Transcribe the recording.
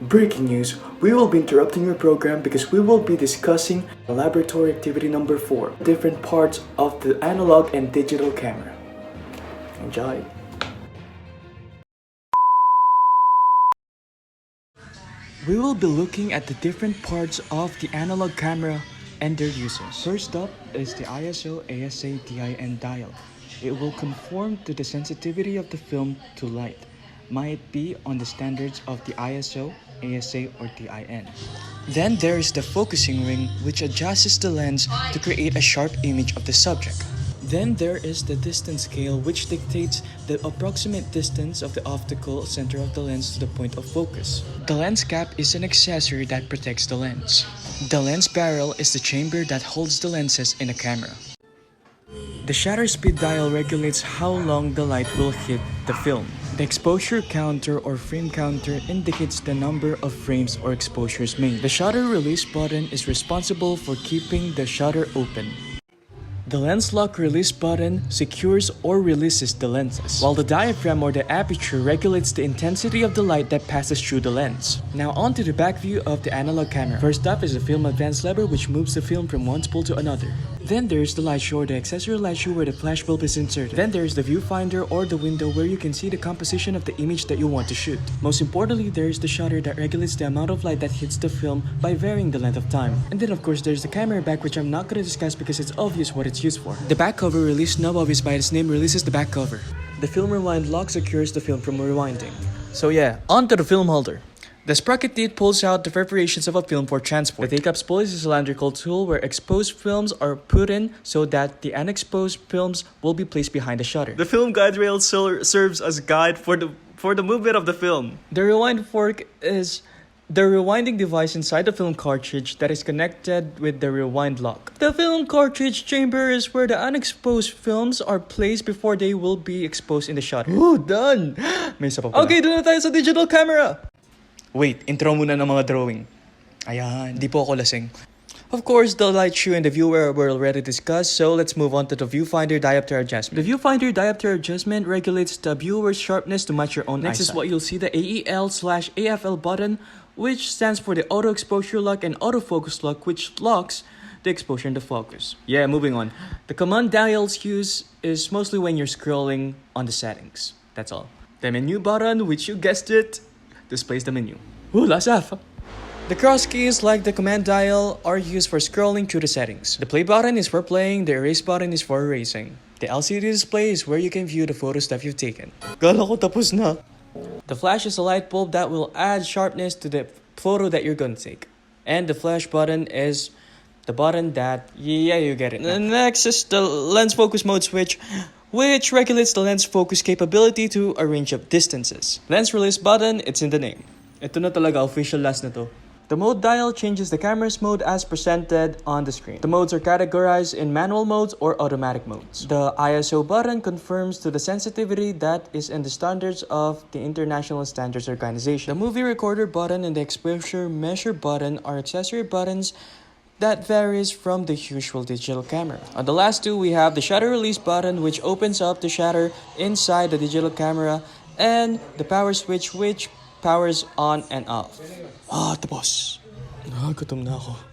Breaking news, we will be interrupting your program because we will be discussing laboratory activity number 4, different parts of the analog and digital camera. Enjoy! We will be looking at the different parts of the analog camera and their uses. First up is the ISO ASA DIN dial. It will conform to the sensitivity of the film to light, might be on the standards of the ISO, ASA, or DIN. Then there is the focusing ring, which adjusts the lens to create a sharp image of the subject. Then there is the distance scale, which dictates the approximate distance of the optical center of the lens to the point of focus. The lens cap is an accessory that protects the lens. The lens barrel is the chamber that holds the lenses in a camera. The shutter speed dial regulates how long the light will hit the film. The exposure counter or frame counter indicates the number of frames or exposures made. The shutter release button is responsible for keeping the shutter open. The lens lock release button secures or releases the lenses, while the diaphragm or the aperture regulates the intensity of the light that passes through the lens. Now on to the back view of the analog camera. First up is the film advance lever, which moves the film from one spool to another. Then there is the light show or the accessory light show where the flash bulb is inserted. Then there is the viewfinder or the window where you can see the composition of the image that you want to shoot. Most importantly, there is the shutter that regulates the amount of light that hits the film by varying the length of time. And then of course there's the camera back, which I'm not going to discuss because it's obvious what it's used for. The back cover release knob, obvious by its name, releases the back cover. The film rewind lock secures the film from rewinding. So yeah, on to the film holder. The sprocket teeth pulls out the perforations of a film for transport. The take-up spool is a cylindrical tool where exposed films are put in so that the unexposed films will be placed behind the shutter. The film guide rail serves as a guide for the movement of the film. The rewind fork is the rewinding device inside the film cartridge that is connected with the rewind lock. The film cartridge chamber is where the unexposed films are placed before they will be exposed in the shutter. Ooh, done! May isa pa pala. Okay, doon na tayo sa digital camera! Wait, intro muna ng mga drawing. Ayan, di po ako lasing. Of course, the light shoe and the viewer were already discussed, so let's move on to the viewfinder diopter adjustment. The viewfinder diopter adjustment regulates the viewer's sharpness to match your own eyesight. Next is what you'll see, the AEL/AFL button, which stands for the auto exposure lock and autofocus lock, which locks the exposure and the focus. Yeah, moving on. The command dial's use is mostly when you're scrolling on the settings. That's all. The menu button, which you guessed it, displays the menu. Ooh, lasaf! The cross keys, like the command dial, are used for scrolling through the settings. The play button is for playing, the erase button is for erasing. The LCD display is where you can view the photos that you've taken. Kala ko tapos na. The flash is a light bulb that will add sharpness to the photo that you're going to take. And the flash button is the button that, yeah, you get it. The next is the lens focus mode switch, which regulates the lens focus capability to a range of distances. Lens release button, it's in the name. Ito na talaga, official last na to. The mode dial changes the camera's mode as presented on the screen. The modes are categorized in manual modes or automatic modes. The ISO button confirms to the sensitivity that is in the standards of the International Standards Organization. The movie recorder button and the exposure measure button are accessory buttons that varies from the usual digital camera. On the last two, we have the shutter release button, which opens up the shutter inside the digital camera, and the power switch, which powers on and off. Tapos. Gutom na ako.